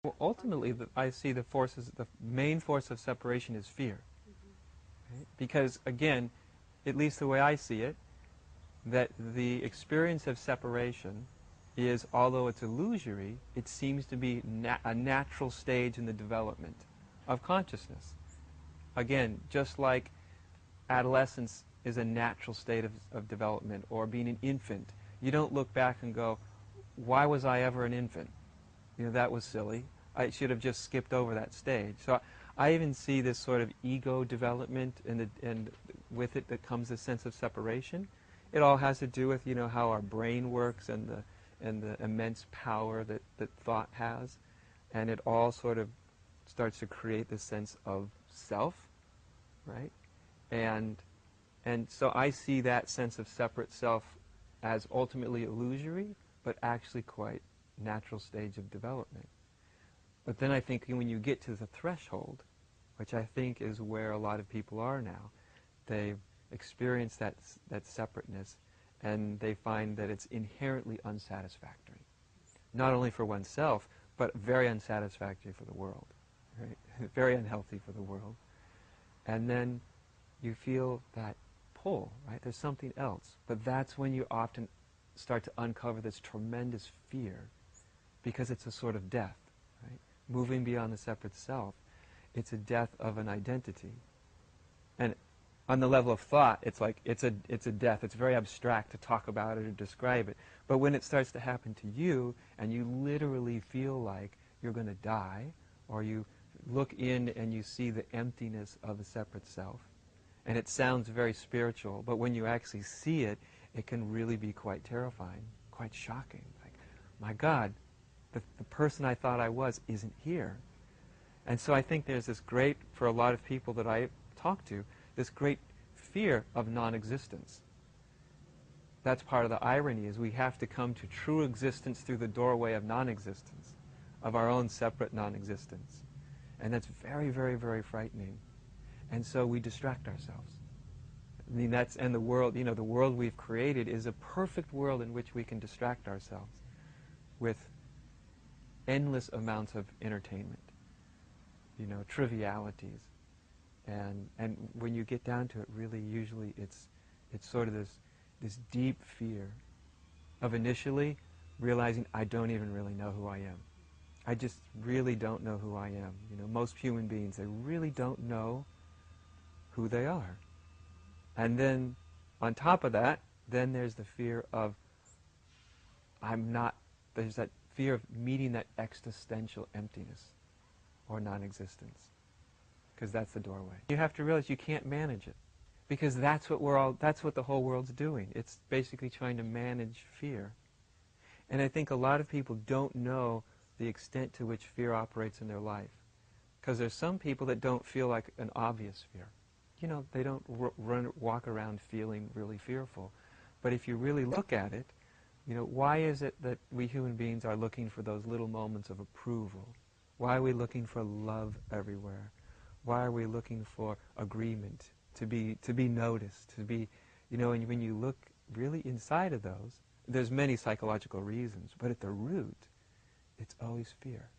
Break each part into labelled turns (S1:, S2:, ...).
S1: Well, ultimately, I see the main force of separation is fear. Right? Because, again, at least the way I see it, that the experience of separation is, although it's illusory, it seems to be a natural stage in the development of consciousness. Again, just like adolescence is a natural state of development, or being an infant, you don't look back and go, why was I ever an infant? You know, that was silly. I should have just skipped over that stage. So I even see this sort of ego development, and with it that comes a sense of separation. It all has to do with, you know, how our brain works and the immense power that thought has. And it all sort of starts to create this sense of self, right? And so I see that sense of separate self as ultimately illusory, but actually quite natural stage of development. But then I think when you get to the threshold, which I think is where a lot of people are now, they've experienced that separateness, and they find that it's inherently unsatisfactory. Not only for oneself, but very unsatisfactory for the world. Right? Very unhealthy for the world. And then you feel that pull, right? There's something else. But that's when you often start to uncover this tremendous fear, because it's a sort of death, right? Moving beyond the separate self, it's a death of an identity. And on the level of thought, it's like it's a death. It's very abstract to talk about it or describe it. But when it starts to happen to you, and you literally feel like you're going to die, or you look in and you see the emptiness of the separate self, and it sounds very spiritual, but when you actually see it, it can really be quite terrifying, quite shocking. Like, my God, the person I thought I was isn't here. And so I think there's this great, for a lot of people that I talk to, this great fear of non-existence. That's part of the irony, is we have to come to true existence through the doorway of non-existence, of our own separate non-existence. And that's very, very, very frightening. And so we distract ourselves. I mean, and the world, you know, the world we've created is a perfect world in which we can distract ourselves with endless amounts of entertainment, you know, trivialities. And when you get down to it, really, usually it's sort of this deep fear of initially realizing I don't even really know who I am. I just really don't know who I am. You know, most human beings, they really don't know who they are. And then, on top of that, then there's the fear of there's that fear of meeting that existential emptiness or non-existence, because that's the doorway. You have to realize you can't manage it, because that's what the whole world's doing. It's basically trying to manage fear. And I think a lot of people don't know the extent to which fear operates in their life, because there's some people that don't feel like an obvious fear. You know, they don't walk around feeling really fearful. But if you really look at it, you know, why is it that we human beings are looking for those little moments of approval? Why are we looking for love everywhere? Why are we looking for agreement, to be noticed, to be, you know, and when you look really inside of those, there's many psychological reasons, but at the root, it's always fear.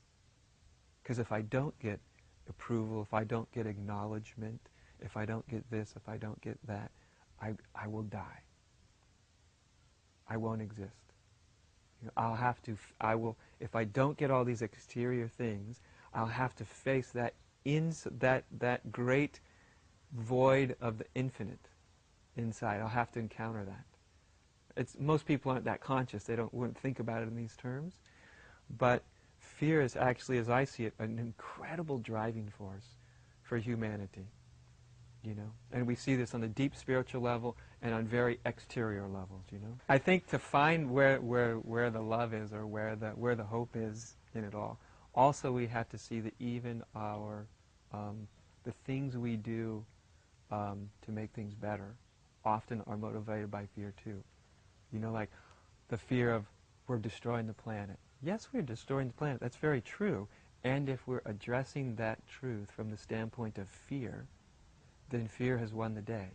S1: Because if I don't get approval, if I don't get acknowledgement, if I don't get this, if I don't get that, I will die. I won't exist. You know, if I don't get all these exterior things, I'll have to face that that great void of the infinite inside. I'll have to encounter that. Most people aren't that conscious. They wouldn't think about it in these terms. But fear is actually, as I see it, an incredible driving force for humanity. You know, and we see this on the deep spiritual level and on very exterior levels. You know, I think to find where the love is, or where the hope is in it all, also we have to see that even the things we do to make things better often are motivated by fear too. You know, like the fear of we're destroying the planet. Yes, we're destroying the planet. That's very true. And if we're addressing that truth from the standpoint of fear, then fear has won the day,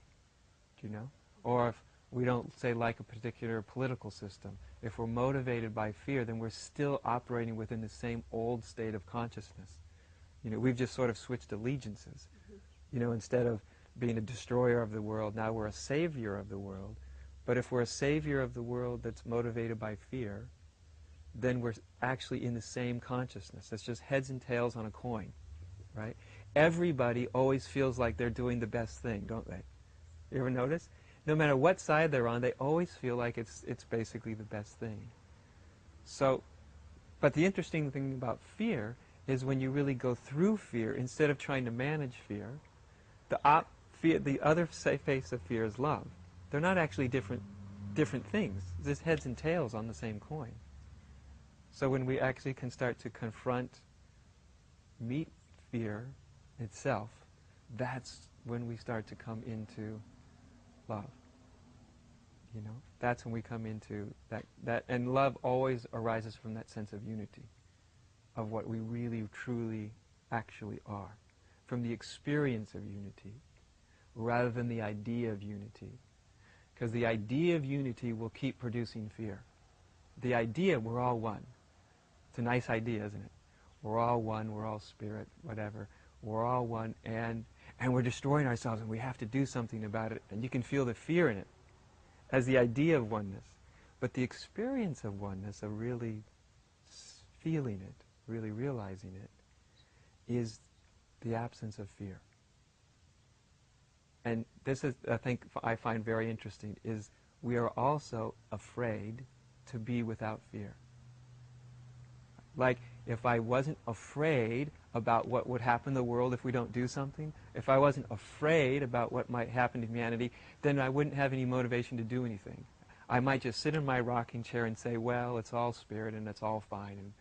S1: do you know? Or if We don't say like a particular political system. If we're motivated by fear, then we're still operating within the same old state of consciousness. We've just sort of switched allegiances. Instead of being a destroyer of the world, now we're a savior of the world. But if we're a savior of the world that's motivated by fear, then we're actually in the same consciousness. It's just heads and tails on a coin, right? Everybody always feels like they're doing the best thing, don't they? You ever notice? No matter what side they're on, they always feel like it's basically the best thing. So, but the interesting thing about fear is when you really go through fear, instead of trying to manage fear, the other face of fear is love. They're not actually different things. There's heads and tails on the same coin. So when we actually can start to meet fear itself, that's when we start to come into love. That's when we come into that, and love always arises from that sense of unity, of what we really, truly, actually are, from the experience of unity, rather than the idea of unity. Because the idea of unity will keep producing fear. The idea, we're all one. It's a nice idea, isn't it? We're all one, we're all spirit, whatever. We're all one, and we're destroying ourselves, and we have to do something about it. And you can feel the fear in it as the idea of oneness. But the experience of oneness, of really feeling it, really realizing it, is the absence of fear. And this is, I find very interesting, is we are also afraid to be without fear. Like, if I wasn't afraid about what would happen in the world if we don't do something, if I wasn't afraid about what might happen to humanity, then I wouldn't have any motivation to do anything. I might just sit in my rocking chair and say, well, it's all spirit and it's all fine. And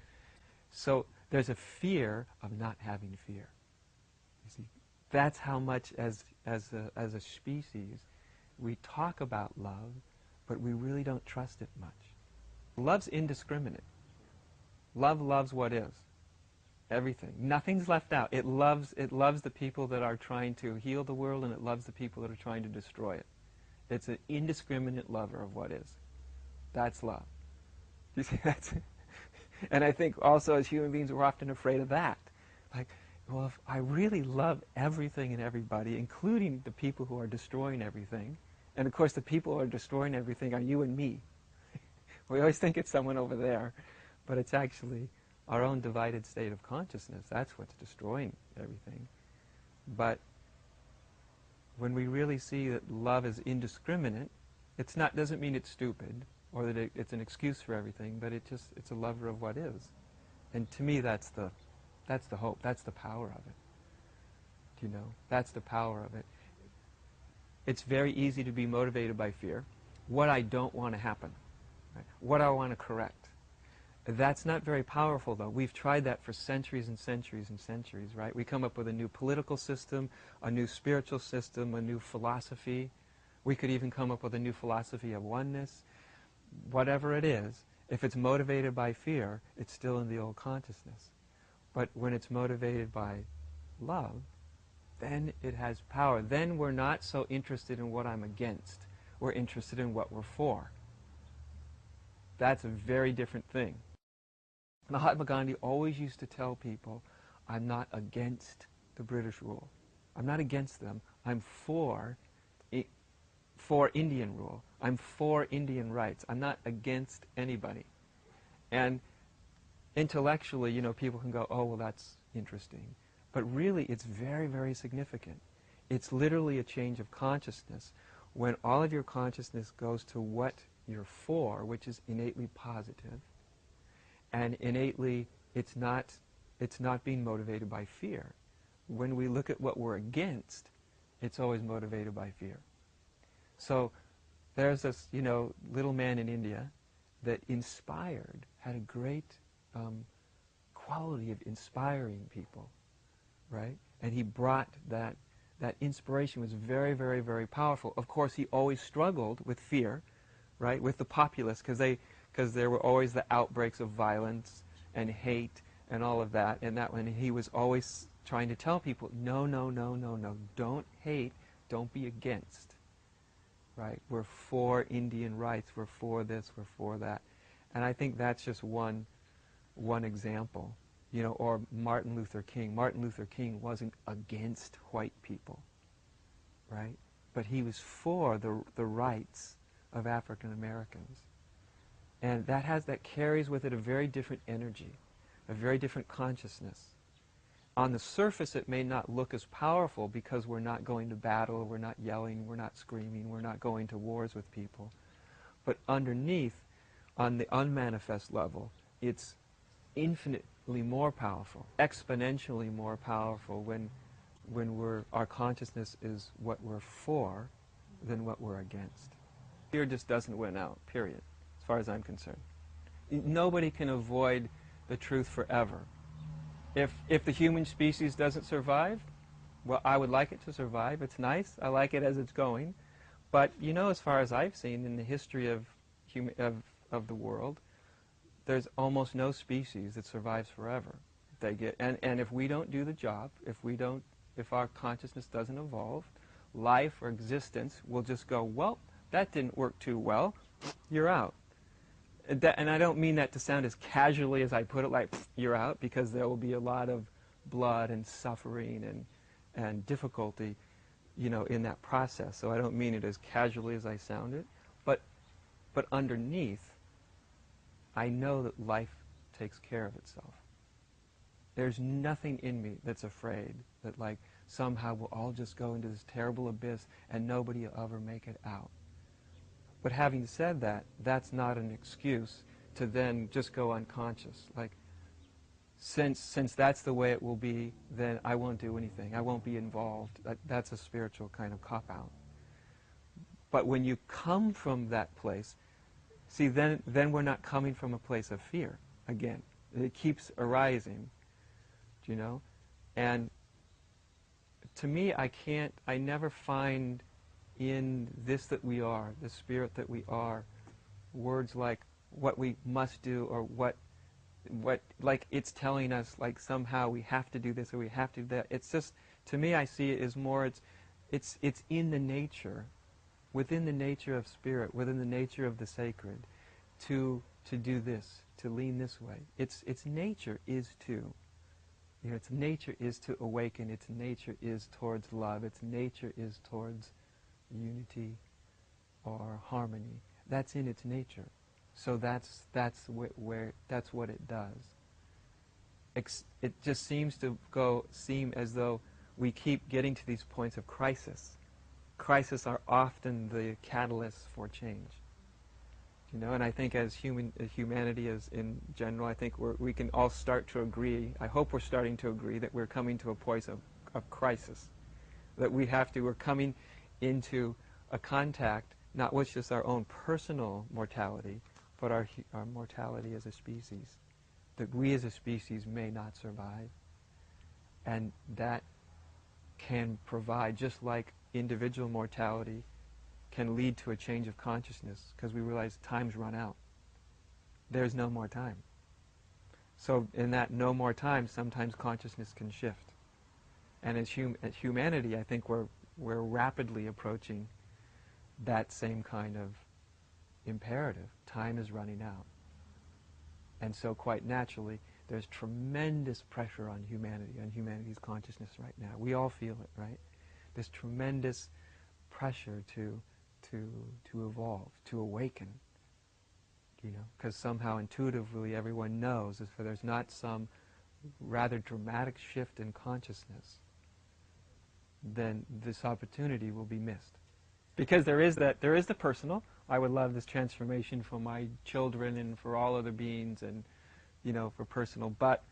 S1: so there's a fear of not having fear. You see, that's how much as a species we talk about love, but we really don't trust it much. Love's indiscriminate. Love loves what is. Everything. Nothing's left out. It loves the people that are trying to heal the world, and it loves the people that are trying to destroy it. It's an indiscriminate lover of what is. That's love. You see, and I think also as human beings we're often afraid of that. Like, well, if I really love everything and everybody, including the people who are destroying everything, and of course the people who are destroying everything are you and me. We always think it's someone over there. But it's actually our own divided state of consciousness. That's what's destroying everything. But when we really see that love is indiscriminate, doesn't mean it's stupid or that it's an excuse for everything, but it's a lover of what is. And to me, that's the hope. That's the power of it. That's the power of it. It's very easy to be motivated by fear. What I don't want to happen. Right? What I want to correct. That's not very powerful, though. We've tried that for centuries and centuries and centuries, right? We come up with a new political system, a new spiritual system, a new philosophy. We could even come up with a new philosophy of oneness. Whatever it is, if it's motivated by fear, it's still in the old consciousness. But when it's motivated by love, then it has power. Then we're not so interested in what I'm against. We're interested in what we're for. That's a very different thing. Mahatma Gandhi always used to tell people, I'm not against the British rule. I'm not against them. I'm for Indian rule. I'm for Indian rights. I'm not against anybody. And intellectually, people can go, oh, well, that's interesting. But really, it's very, very significant. It's literally a change of consciousness. When all of your consciousness goes to what you're for, which is innately positive, and innately it's not being motivated by fear. When we look at what we're against, it's always motivated by fear. So there's this, little man in India that had a great quality of inspiring people, right? And he brought that inspiration was very, very, very powerful. Of course, he always struggled with fear, right, with the populace, because there were always the outbreaks of violence and hate and all of that. And he was always trying to tell people, no, don't hate, don't be against. right? We're for Indian rights, we're for this, we're for that. And I think that's just one example. You know, or Martin Luther King. Martin Luther King wasn't against white people, right? But he was for the rights of African Americans. And that carries with it a very different energy, a very different consciousness. On the surface, it may not look as powerful because we're not going to battle, we're not yelling, we're not screaming, we're not going to wars with people. But underneath, on the unmanifest level, it's infinitely more powerful, exponentially more powerful when our consciousness is what we're for than what we're against. Fear just doesn't win out, period, as far as I'm concerned. Nobody can avoid the truth forever. If the human species doesn't survive, well, I would like it to survive. It's nice. I like it as it's going. But, you know, as far as I've seen in the history of the world, there's almost no species that survives forever. And if we don't do the job, if our consciousness doesn't evolve, life or existence will just go, well, that didn't work too well, you're out. And I don't mean that to sound as casually as I put it, like, you're out, because there will be a lot of blood and suffering and difficulty, you know, in that process. So I don't mean it as casually as I sound it. But underneath, I know that life takes care of itself. There's nothing in me that's afraid that, like, somehow we'll all just go into this terrible abyss and nobody will ever make it out. But having said that, that's not an excuse to then just go unconscious. Like, since that's the way it will be, then I won't do anything. I won't be involved. That's a spiritual kind of cop-out. But when you come from that place, see, then we're not coming from a place of fear again. It keeps arising, you know? And to me, I never find in this that we are, the spirit that we are, words like what we must do or what like it's telling us like somehow we have to do this or we have to do that. It's just, to me, I see it as more, it's in the nature, within the nature of spirit, within the nature of the sacred, to do this, to lean this way. Its nature is to, you know, its nature is to awaken. Its nature is towards love. Its nature is towards unity or harmony. That's in its nature. So that's what it does. It just seems to seem as though we keep getting to these points of crisis. Crises are often the catalyst for change. You know, and I think as humanity as in general, I think we can all start to agree, I hope we're starting to agree, that we're coming to a point of crisis. That we're coming into a contact, not with just our own personal mortality, but our mortality as a species. That we as a species may not survive. And that can provide, just like individual mortality can lead to a change of consciousness, because we realize time's run out. There's no more time. So in that no more time, sometimes consciousness can shift. And as humanity, I think we're rapidly approaching that same kind of imperative. Time is running out. And so quite naturally, there's tremendous pressure on humanity, on humanity's consciousness right now. We all feel it, right? There's tremendous pressure to evolve, to awaken, you know, because somehow intuitively everyone knows if there's not some rather dramatic shift in consciousness, then this opportunity will be missed. Because there is the personal. I would love this transformation for my children and for all other beings and, you know, for personal. But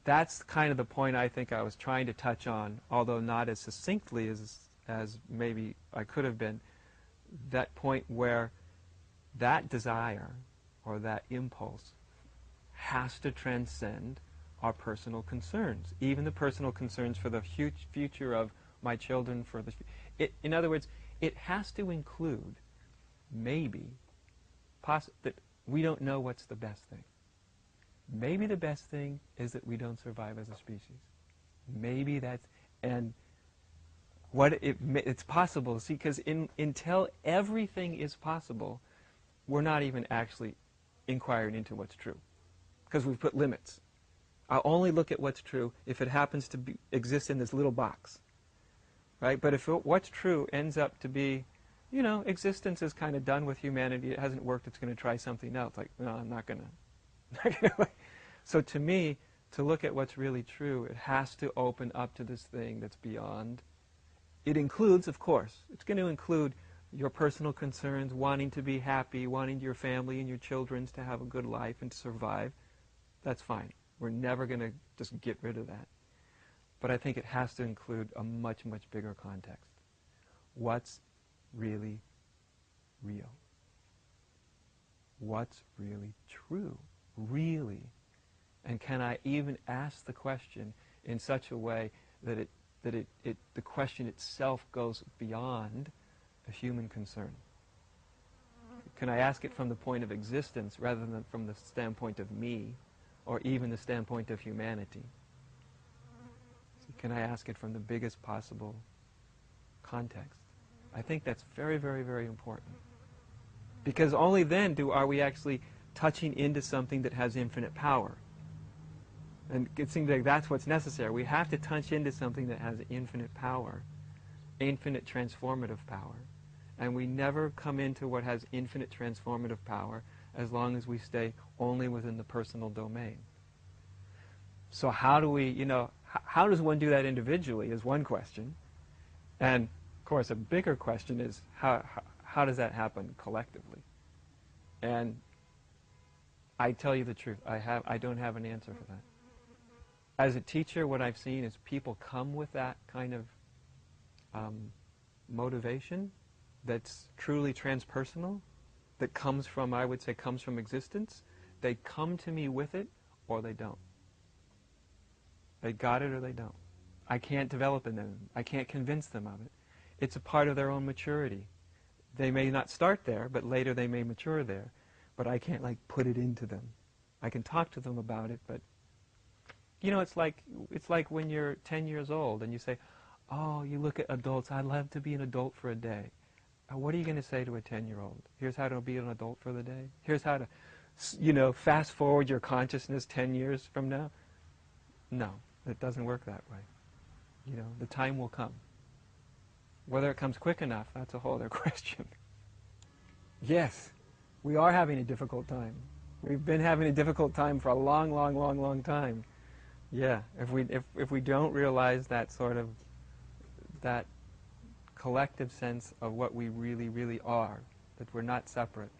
S1: that's kind of the point I think I was trying to touch on, although not as succinctly as maybe I could have been. That point where that desire or that impulse has to transcend our personal concerns, even the personal concerns for the future of my children. In other words, it has to include maybe that we don't know what's the best thing. Maybe the best thing is that we don't survive as a species. Maybe that's, and it's possible. See, because until everything is possible, we're not even actually inquiring into what's true, because we've put limits. I'll only look at what's true if it happens to exist in this little box, right? But if what's true ends up to be, existence is kind of done with humanity. It hasn't worked. It's going to try something else. Like, no, I'm not going to. So to me, to look at what's really true, it has to open up to this thing that's beyond. It includes, of course, it's going to include your personal concerns, wanting to be happy, wanting your family and your children to have a good life and to survive. That's fine. We're never going to just get rid of that. But I think it has to include a much, much bigger context. What's really real? What's really true? Really? And can I even ask the question in such a way that the question itself goes beyond a human concern? Can I ask it from the point of existence rather than from the standpoint of me, or even the standpoint of humanity? So can I ask it from the biggest possible context? I think that's very, very, very important. Because only then are we actually touching into something that has infinite power. And it seems like that's what's necessary. We have to touch into something that has infinite power, infinite transformative power. And we never come into what has infinite transformative power as long as we stay only within the personal domain. So how do we, how does one do that individually is one question. And, of course, a bigger question is how does that happen collectively? And I tell you the truth, I don't have an answer for that. As a teacher, what I've seen is people come with that kind of motivation that's truly transpersonal, that comes from, I would say, comes from existence. They come to me with it, or they don't. They got it or they don't. I can't develop in them. I can't convince them of it. It's a part of their own maturity. They may not start there, but later they may mature there. But I can't, put it into them. I can talk to them about it, but it's like when you're 10 years old and you say, oh, you look at adults, I'd love to be an adult for a day. What are you going to say to a 10-year-old? Here's how to be an adult for the day. Here's how to, fast forward your consciousness 10 years from now. No, it doesn't work that way. The time will come. Whether it comes quick enough, that's a whole other question. Yes, we are having a difficult time. We've been having a difficult time for a long, long, long, long time. Yeah, if we don't realize that sort of, that collective sense of what we really, really are, that we're not separate,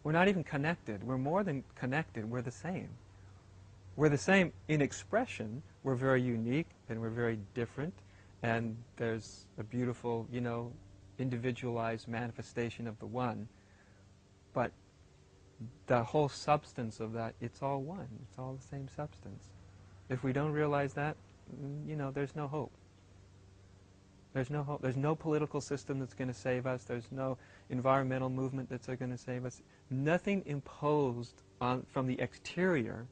S1: We're not even connected. We're more than connected. We're the same. We're the same in expression. We're very unique and we're very different. And there's a beautiful, individualized manifestation of the one. But the whole substance of that, it's all one. It's all the same substance. If we don't realize that, there's no hope. There's no hope. There's no political system that's going to save us. There's no environmental movement that's going to save us. Nothing imposed from the exterior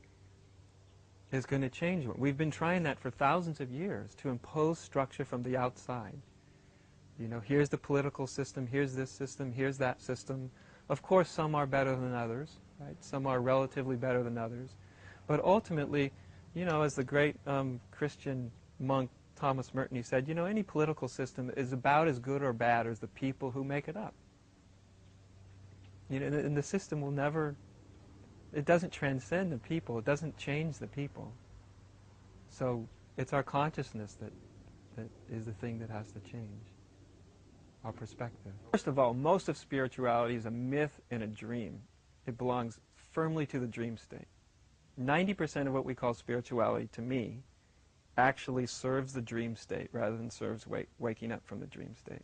S1: is going to change it. We've been trying that for thousands of years, to impose structure from the outside. Here's the political system, here's this system, here's that system. Of course, some are better than others, right? Some are relatively better than others. But ultimately, as the great Christian monk Thomas Merton, he said, any political system is about as good or bad as the people who make it up. And the system will never, it doesn't transcend the people, it doesn't change the people. So it's our consciousness that is the thing that has to change, our perspective. First of all, most of spirituality is a myth and a dream. It belongs firmly to the dream state. 90% of what we call spirituality, to me, actually serves the dream state rather than serves waking up from the dream state.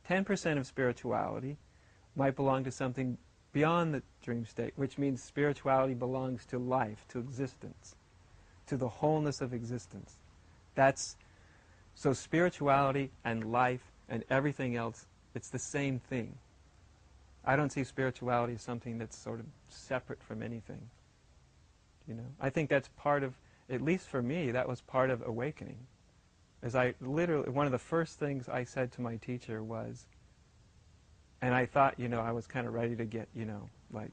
S1: 10% of spirituality might belong to something beyond the dream state, which means spirituality belongs to life, to existence, to the wholeness of existence. So spirituality and life and everything else, it's the same thing. I don't see spirituality as something that's sort of separate from anything. I think that's part of, at least for me, that was part of awakening. is I literally, one of the first things I said to my teacher was, and I thought, I was kind of ready to get, like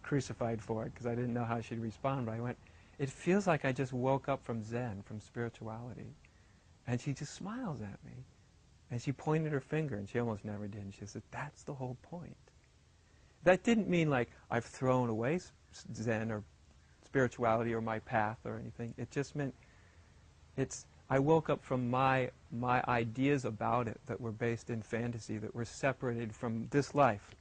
S1: crucified for it because I didn't know how she'd respond, but I went, it feels like I just woke up from Zen, from spirituality. And she just smiles at me. And she pointed her finger, and she almost never did, and she said, that's the whole point. That didn't mean like I've thrown away Zen or spirituality or my path or anything. It just meant I woke up from my ideas about it that were based in fantasy, that were separated from this life.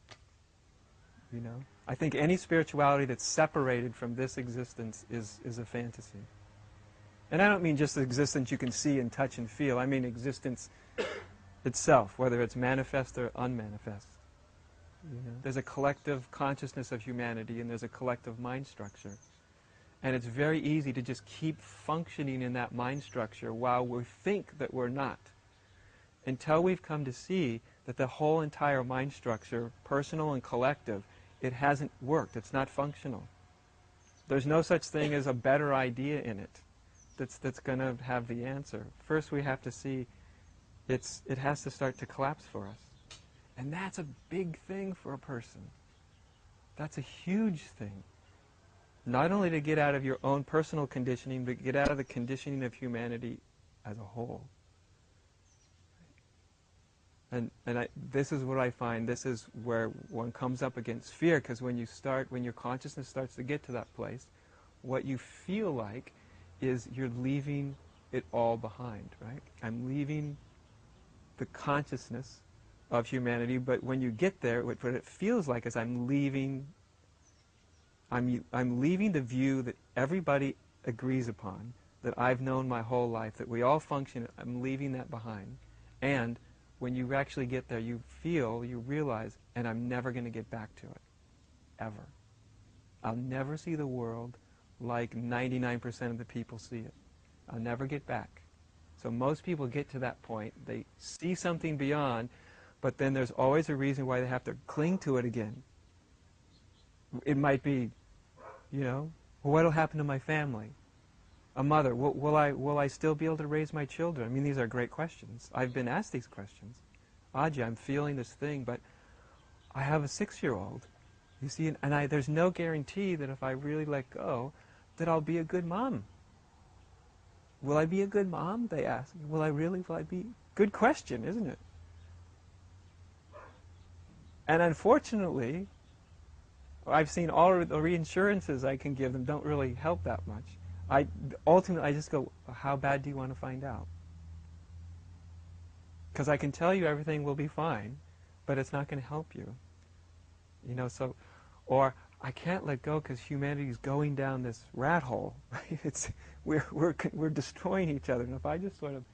S1: I think any spirituality that's separated from this existence is a fantasy. And I don't mean just the existence you can see and touch and feel. I mean existence itself, whether it's manifest or unmanifest. There's a collective consciousness of humanity and there's a collective mind structure. And it's very easy to just keep functioning in that mind structure while we think that we're not. Until we've come to see that the whole entire mind structure, personal and collective, it hasn't worked. It's not functional. There's no such thing as a better idea in it that's going to have the answer. First we have to see it has to start to collapse for us. And that's a big thing for a person. That's a huge thing. Not only to get out of your own personal conditioning, but get out of the conditioning of humanity as a whole. And this is what I find, this is where one comes up against fear, because when your consciousness starts to get to that place, what you feel like is you're leaving it all behind, right? I'm leaving the consciousness of humanity, but when you get there, what it feels like is I'm leaving the view that everybody agrees upon, that I've known my whole life, that we all function, I'm leaving that behind. And when you actually get there, you realize, and I'm never going to get back to it, ever. I'll never see the world like 99% of the people see it. I'll never get back. So most people get to that point, they see something beyond, but then there's always a reason why they have to cling to it again. It might be, what'll happen to my family? A mother, will I still be able to raise my children? I mean, these are great questions. I've been asked these questions. Adya, I'm feeling this thing, but I have a 6-year-old. You see, and there's no guarantee that if I really let go, that I'll be a good mom. Will I be a good mom? They ask. Will I be? Good question, isn't it? And unfortunately, I've seen all the reinsurances I can give them don't really help that much. Ultimately, I just go, how bad do you want to find out? Because I can tell you everything will be fine, but it's not going to help you. Or I can't let go because humanity is going down this rat hole. We're destroying each other. And if I just sort of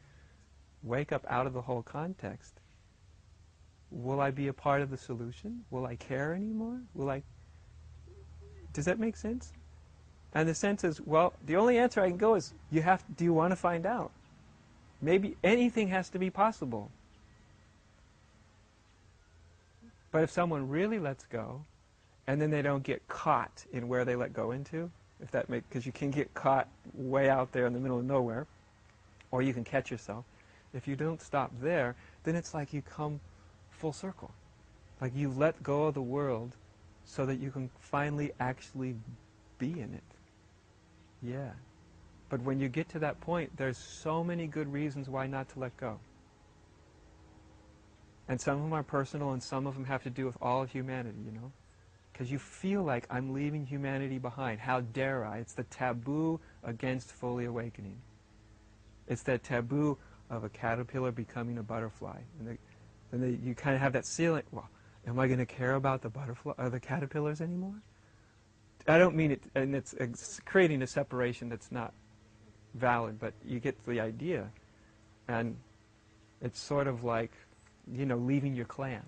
S1: wake up out of the whole context, will I be a part of the solution? Will I care anymore? Does that make sense? And the sense is, well, the only answer I can go is, do you want to find out? Maybe anything has to be possible. But if someone really lets go, and then they don't get caught in where they let go into, because you can get caught way out there in the middle of nowhere, or you can catch yourself. If you don't stop there, then it's like you come full circle. Like you let go of the world so that you can finally actually be in it. Yeah. But when you get to that point, there's so many good reasons why not to let go. And some of them are personal, and some of them have to do with all of humanity, Because you feel like I'm leaving humanity behind. How dare I? It's the taboo against fully awakening. It's that taboo of a caterpillar becoming a butterfly. And you kind of have that feeling, well, am I going to care about the butterfly or the caterpillars anymore? I don't mean it, and it's creating a separation that's not valid, but you get the idea. And it's sort of like, leaving your clan.